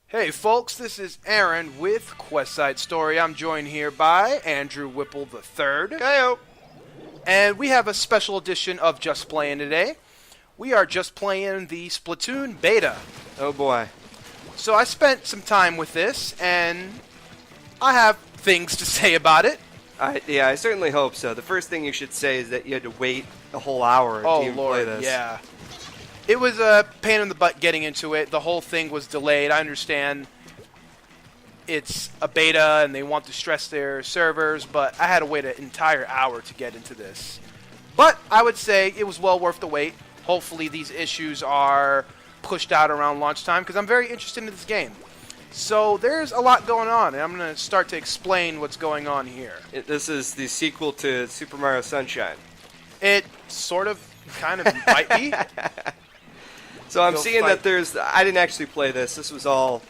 Hey folks, this is Aaron with Questside Story. I'm joined here by Andrew Whipple III. Heyo. And we have a special edition of Just Playing today. We are just playing the Splatoon beta. Oh boy. So I spent some time with this, and I have things to say about it. I certainly hope so. The first thing you should say is that you had to wait a whole hour to even play this. Yeah. It was a pain in the butt getting into it. The whole thing was delayed. I understand it's a beta and they want to stress their servers, but I had to wait an entire hour to get into this. But I would say it was well worth the wait. Hopefully these issues are pushed out around launch time because I'm very interested in this game. So there's a lot going on, and I'm going to start to explain what's going on here. This is the sequel to Super Mario Sunshine. It sort of, kind of might be. So I'm Go seeing fight. that I didn't actually play this. This was all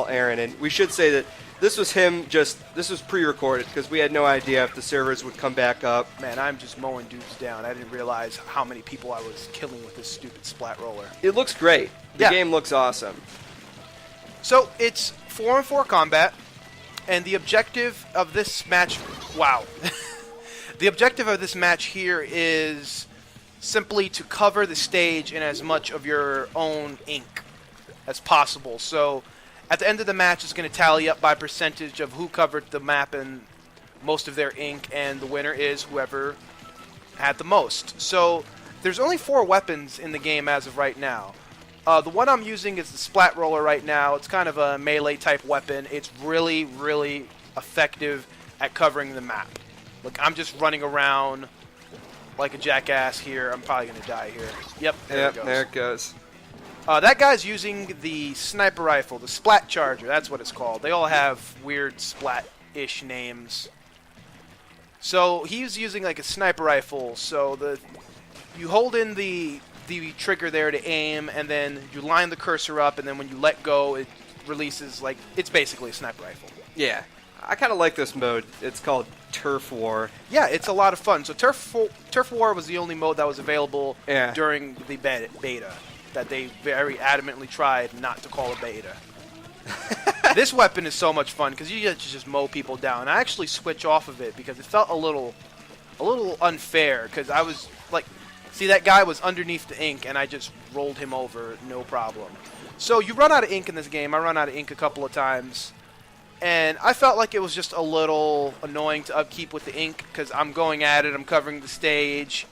Aaron, and we should say that this was this was pre-recorded because we had no idea if the servers would come back up. Man, I'm just mowing dudes down. I didn't realize how many people I was killing with this stupid splat roller. It looks great. The Yeah. game looks awesome. So it's 4-on-4 combat, and the objective of this match, wow. The objective of this match here is simply to cover the stage in as much of your own ink as possible. So at the end of the match, it's going to tally up by percentage of who covered the map and most of their ink, and the winner is whoever had the most. So there's only 4 weapons in the game as of right now. The one I'm using is the splat roller right now. It's kind of a melee type weapon. It's really, really effective at covering the map. Look, I'm just running around like a jackass here. I'm probably going to die here. Yep, there it goes. There it goes. That guy's using the sniper rifle, the Splat Charger. That's what it's called. They all have weird splat-ish names. So he's using like a sniper rifle. So you hold in the trigger there to aim, and then you line the cursor up, and then when you let go, it releases like it's basically a sniper rifle. Yeah. I kind of like this mode. It's called Turf War. Yeah, it's a lot of fun. So Turf War was the only mode that was available during the beta that they very adamantly tried not to call a beta. This weapon is so much fun because you get to just mow people down. I actually switch off of it because it felt a little unfair because I was like, see, that guy was underneath the ink and I just rolled him over, no problem. So you run out of ink in this game. I run out of ink a couple of times. And I felt like it was just a little annoying to upkeep with the ink because I'm going at it, I'm covering the stage.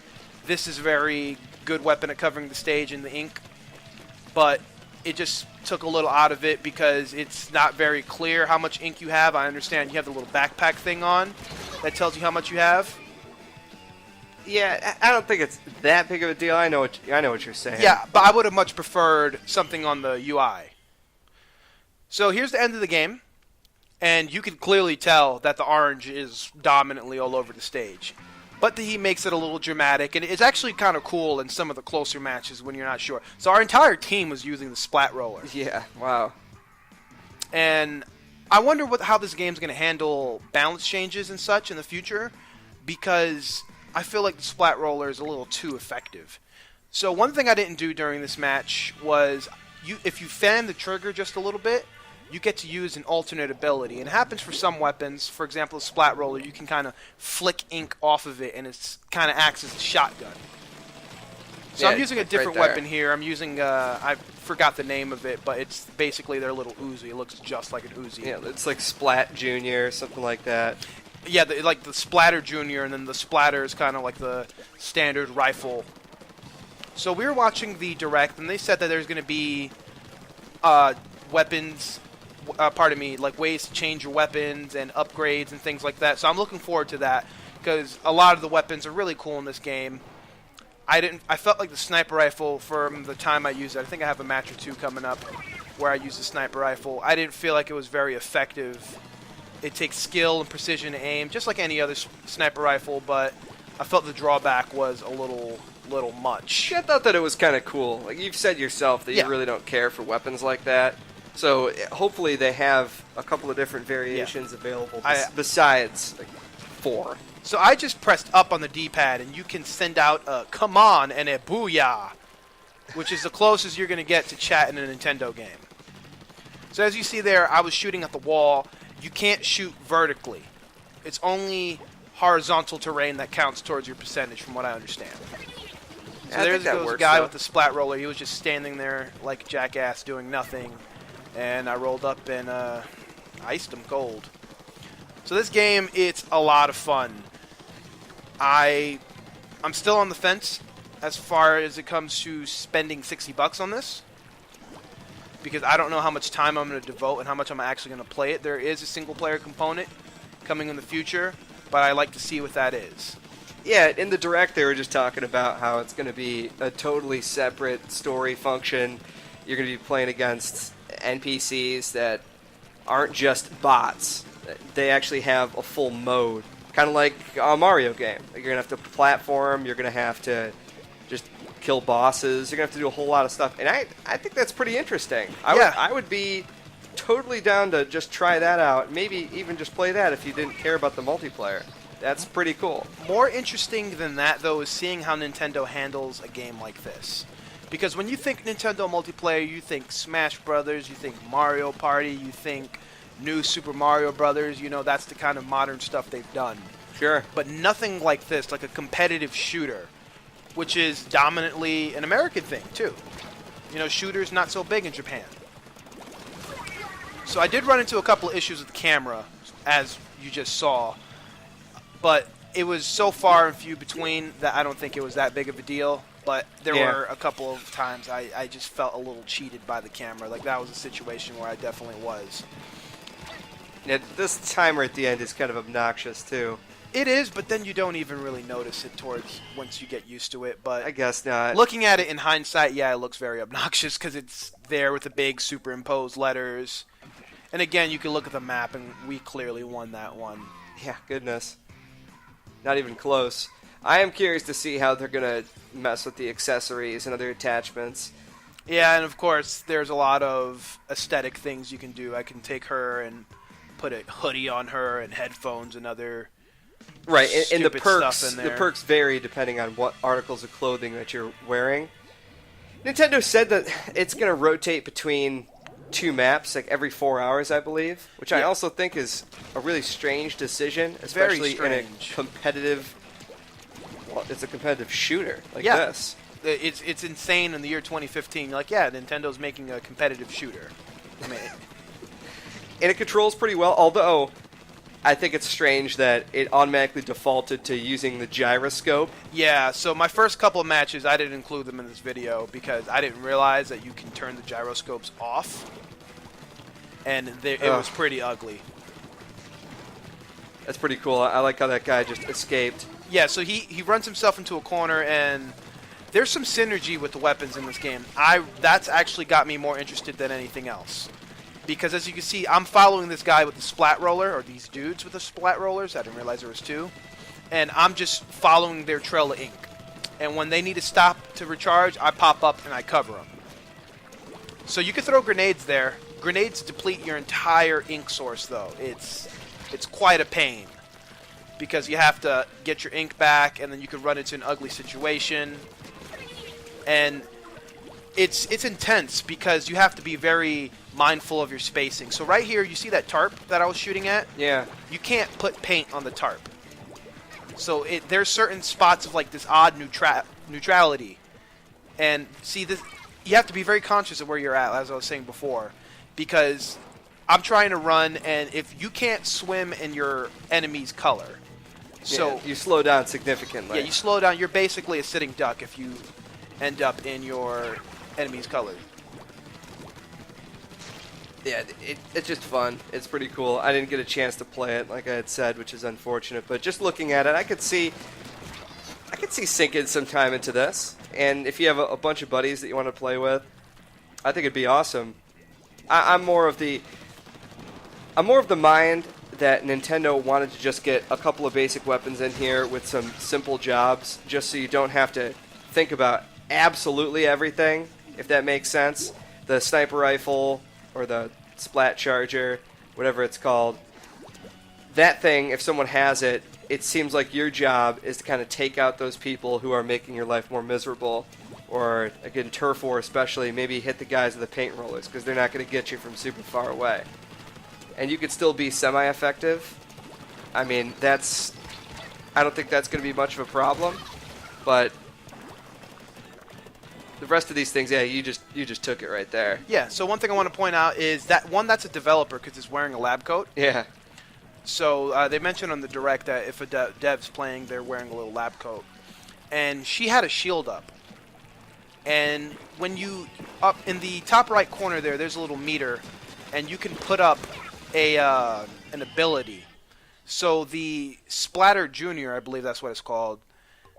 This is a very good weapon at covering the stage in the ink. But it just took a little out of it because it's not very clear how much ink you have. I understand you have the little backpack thing on that tells you how much you have. Yeah, I don't think it's that big of a deal. I know what you're saying. Yeah, but I would have much preferred something on the UI. So here's the end of the game. And you can clearly tell that the orange is dominantly all over the stage. But he makes it a little dramatic, and it's actually kind of cool in some of the closer matches when you're not sure. So our entire team was using the splat roller. Yeah, wow. And I wonder how this game's going to handle balance changes and such in the future, because I feel like the splat roller is a little too effective. So one thing I didn't do during this match was, if you fan the trigger just a little bit, you get to use an alternate ability. And it happens for some weapons. For example, the splat roller, you can kind of flick ink off of it, and it kind of acts as a shotgun. So Yeah, I'm using a different weapon here. I'm using, I forgot the name of it, but it's basically their little Uzi. It looks just like an Uzi. Yeah, it's like Splat Junior or something like that. Yeah, like the Splatter Junior, and then the Splatter is kind of like the standard rifle. So we were watching the Direct, and they said that there's going to be weapons... like ways to change your weapons and upgrades and things like that. So I'm looking forward to that because a lot of the weapons are really cool in this game. I felt like the sniper rifle from the time I used it. I think I have a match or two coming up where I use the sniper rifle. I didn't feel like it was very effective. It takes skill and precision to aim, just like any other sniper rifle, but I felt the drawback was a little much. I thought that it was kind of cool. Like you've said yourself that Yeah. you really don't care for weapons like that. So hopefully they have a couple of different variations available besides like 4. So I just pressed up on the D-pad, and you can send out a "come on" and a "booyah," which is the closest you're going to get to chat in a Nintendo game. So as you see there, I was shooting at the wall. You can't shoot vertically. It's only horizontal terrain that counts towards your percentage, from what I understand. So I there think that goes a works, guy though. with the splat roller. He was just standing there like a jackass doing nothing. And I rolled up and iced him cold. So this game, it's a lot of fun. I'm still on the fence as far as it comes to spending $60 on this, because I don't know how much time I'm going to devote and how much I'm actually going to play it. There is a single-player component coming in the future, but I like to see what that is. Yeah, in the Direct, they were just talking about how it's going to be a totally separate story function. You're going to be playing against NPCs that aren't just bots. They actually have a full mode, kind of like a Mario game. You're going to have to platform, you're going to have to just kill bosses, you're going to have to do a whole lot of stuff. And I think that's pretty interesting. I would be totally down to just try that out, maybe even just play that if you didn't care about the multiplayer. That's pretty cool. More interesting than that, though, is seeing how Nintendo handles a game like this. Because when you think Nintendo multiplayer, you think Smash Brothers, you think Mario Party, you think new Super Mario Brothers. You know, that's the kind of modern stuff they've done. Sure. But nothing like this, like a competitive shooter, which is dominantly an American thing, too. You know, shooters not so big in Japan. So I did run into a couple of issues with the camera, as you just saw. But it was so far and few between that I don't think it was that big of a deal. But there were a couple of times I just felt a little cheated by the camera. Like, that was a situation where I definitely was. Yeah, this timer at the end is kind of obnoxious, too. It is, but then you don't even really notice it towards once you get used to it. But I guess not. Looking at it in hindsight, yeah, it looks very obnoxious because it's there with the big superimposed letters. And again, you can look at the map, and we clearly won that one. Yeah, goodness. Not even close. I am curious to see how they're going to mess with the accessories and other attachments. Yeah, and of course, there's a lot of aesthetic things you can do. I can take her and put a hoodie on her and headphones and other right, and the stupid perks stuff in there. the perks vary depending on what articles of clothing that you're wearing. Nintendo said that it's going to rotate between two maps like every 4 hours, I believe, which I also think is a really strange decision, especially in a competitive. Well, it's a competitive shooter like this. It's insane in the year 2015. You're like, yeah, Nintendo's making a competitive shooter. I mean, and it controls pretty well, although I think it's strange that it automatically defaulted to using the gyroscope. Yeah, so my first couple of matches, I didn't include them in this video because I didn't realize that you can turn the gyroscopes off. And it was pretty ugly. That's pretty cool. I like how that guy just escaped. Yeah, so he runs himself into a corner, and there's some synergy with the weapons in this game. That's actually got me more interested than anything else. Because as you can see, I'm following this guy with the splat roller, or these dudes with the splat rollers. I didn't realize there was two. And I'm just following their trail of ink. And when they need to stop to recharge, I pop up and I cover them. So you can throw grenades there. Grenades deplete your entire ink source, though. It's quite a pain. Because you have to get your ink back, and then you can run into an ugly situation. And it's intense because you have to be very mindful of your spacing. So right here, you see that tarp that I was shooting at? Yeah. You can't put paint on the tarp. So there's certain spots of like this odd neutrality. And see, this, you have to be very conscious of where you're at, as I was saying before. Because I'm trying to run, and if you can't swim in your enemy's color, so you slow down significantly. Yeah, you slow down. You're basically a sitting duck if you end up in your enemy's color. Yeah, it's just fun. It's pretty cool. I didn't get a chance to play it, like I had said, which is unfortunate. But just looking at it, I could see sinking some time into this. And if you have a bunch of buddies that you want to play with, I think it'd be awesome. I'm more of the mind that Nintendo wanted to just get a couple of basic weapons in here with some simple jobs, just so you don't have to think about absolutely everything, if that makes sense. The sniper rifle or the splat charger, whatever it's called. That thing, if someone has it, it seems like your job is to kind of take out those people who are making your life more miserable. or again Turf War especially, maybe hit the guys with the paint rollers because they're not going to get you from super far away. And you could still be semi-effective. I mean, I don't think that's going to be much of a problem, but the rest of these things, yeah, you just took it right there. Yeah, so one thing I want to point out is that one that's a developer because it's wearing a lab coat. Yeah. So they mentioned on the Direct that if a dev's playing, they're wearing a little lab coat. And she had a shield up. And when you, up in the top right corner there's a little meter, and you can put up an ability. So the Splatter Junior, I believe that's what it's called,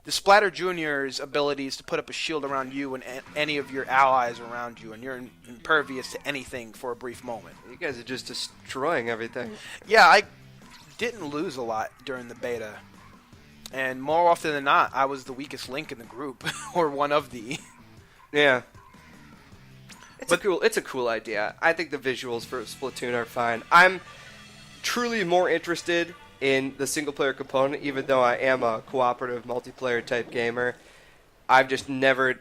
the Splatter Junior's ability is to put up a shield around you and any of your allies around you, and you're impervious to anything for a brief moment. You guys are just destroying everything. Yeah, I didn't lose a lot during the beta. And more often than not, I was the weakest link in the group, or one of the. Yeah. It's a cool idea. I think the visuals for Splatoon are fine. I'm truly more interested in the single-player component, even though I am a cooperative multiplayer type gamer. I never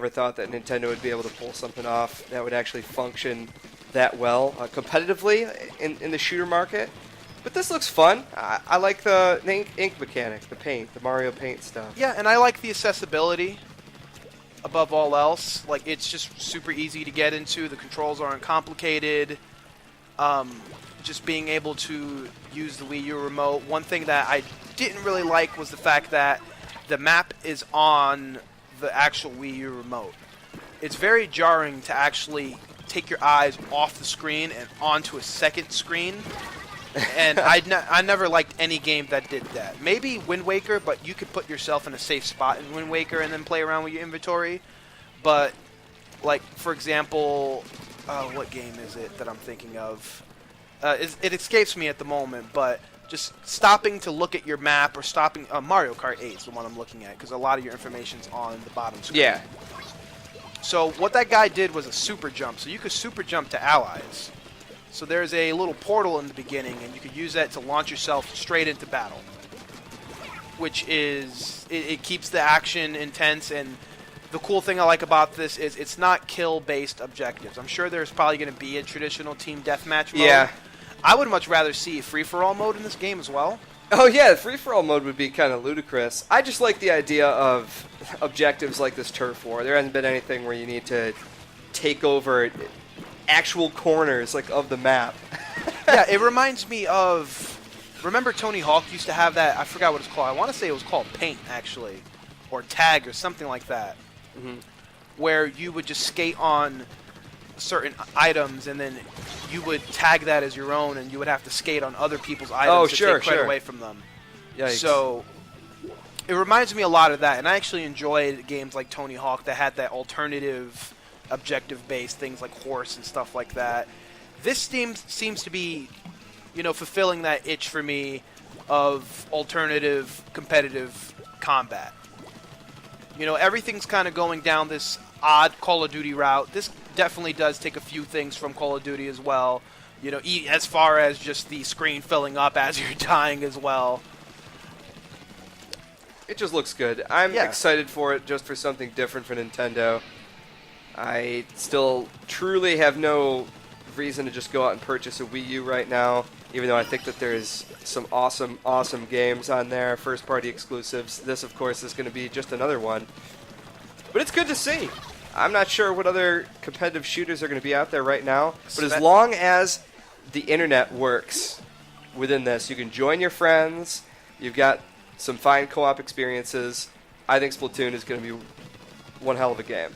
thought that Nintendo would be able to pull something off that would actually function that well competitively in the shooter market. But this looks fun. I like the ink mechanic, the Mario Paint stuff. Yeah, and I like the accessibility above all else. Like, it's just super easy to get into. The controls aren't complicated. Just being able to use the Wii U remote. One thing that I didn't really like was the fact that the map is on the actual Wii U remote. It's very jarring to actually take your eyes off the screen and onto a second screen. And I never liked any game that did that. Maybe Wind Waker, but you could put yourself in a safe spot in Wind Waker and then play around with your inventory. But, like, for example, what game is it that I'm thinking of? It escapes me at the moment, but just stopping to look at your map or stopping... Mario Kart 8 is the one I'm looking at, because a lot of your information's on the bottom screen. Yeah. So what that guy did was a super jump. So you could super jump to allies. So there's a little portal in the beginning, and you could use that to launch yourself straight into battle. Which is... It keeps the action intense, and the cool thing I like about this is it's not kill-based objectives. I'm sure there's probably going to be a traditional team deathmatch mode. Yeah. I would much rather see a free-for-all mode in this game as well. Oh yeah, the free-for-all mode would be kind of ludicrous. I just like the idea of objectives like this Turf War. There hasn't been anything where you need to take over actual corners like of the map. Yeah, it reminds me of... Remember Tony Hawk used to have that? I forgot what it's called. I want to say it was called Paint, actually. Or Tag or something like that. Mm-hmm. Where you would just skate on certain items, and then you would tag that as your own, and you would have to skate on other people's items to take credit away from them. Yikes. So it reminds me a lot of that, and I actually enjoyed games like Tony Hawk that had that alternative objective-based things like Horse and stuff like that. This seems to be, fulfilling that itch for me of alternative competitive combat. Everything's kind of going down this odd Call of Duty route. This definitely does take a few things from Call of Duty as well. As far as just the screen filling up as you're dying as well. It just looks good. I'm excited for it just for something different for Nintendo. I still truly have no reason to just go out and purchase a Wii U right now, even though I think that there's some awesome, awesome games on there, first-party exclusives. This, of course, is going to be just another one. But it's good to see. I'm not sure what other competitive shooters are going to be out there right now, but as long as the internet works within this, you can join your friends, you've got some fine co-op experiences, I think Splatoon is going to be one hell of a game.